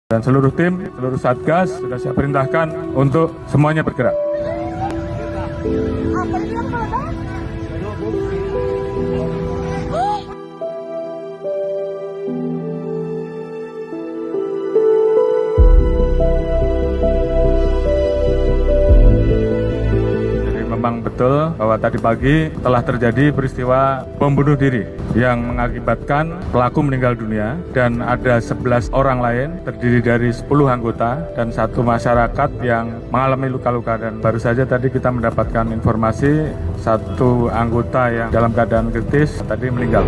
Dan seluruh tim, seluruh Satgas sudah saya perintahkan untuk semuanya bergerak. Memang betul bahwa tadi pagi telah terjadi peristiwa bom bunuh diri yang mengakibatkan pelaku meninggal dunia dan ada 11 orang lain terdiri dari 10 anggota dan 1 masyarakat yang mengalami luka-luka, dan baru saja tadi kita mendapatkan informasi 1 anggota yang dalam keadaan kritis tadi meninggal.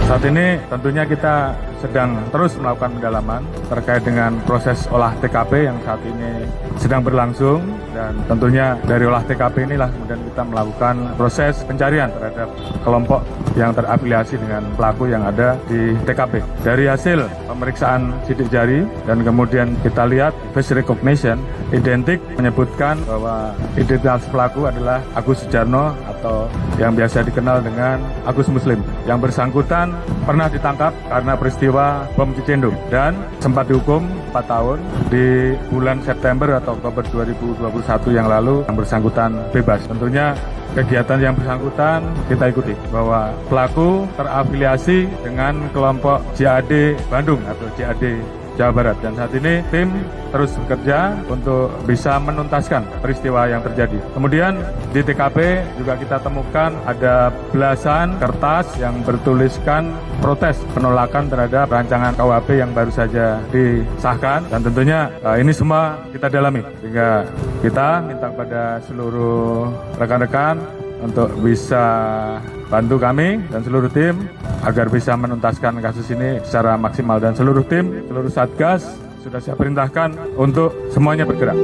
Saat ini tentunya kita sedang terus melakukan pendalaman terkait dengan proses olah TKP yang saat ini sedang berlangsung, dan tentunya dari olah TKP inilah kemudian kita melakukan proses pencarian terhadap kelompok yang terafiliasi dengan pelaku yang ada di TKP. Dari hasil pemeriksaan sidik jari dan kemudian kita lihat face recognition identik menyebutkan bahwa identitas pelaku adalah Agus Sujarno atau yang biasa dikenal dengan Agus Muslim. Yang bersangkutan pernah ditangkap karena peristiwa bom Cicendo dan sempat dihukum 4 tahun di bulan September atau Oktober 2021 yang lalu. Yang bersangkutan bebas. Tentunya kegiatan yang bersangkutan kita ikuti bahwa pelaku terafiliasi dengan kelompok JAD Bandung atau JAD Jawa Barat, dan saat ini tim terus bekerja untuk bisa menuntaskan peristiwa yang terjadi. Kemudian di TKP juga kita temukan ada belasan kertas yang bertuliskan protes penolakan terhadap rancangan KUHP yang baru saja disahkan, dan tentunya ini semua kita dalami sehingga kita minta kepada seluruh rekan-rekan untuk bisa bantu kami dan seluruh tim agar bisa menuntaskan kasus ini secara maksimal, dan seluruh tim, seluruh Satgas sudah saya perintahkan untuk semuanya bergerak.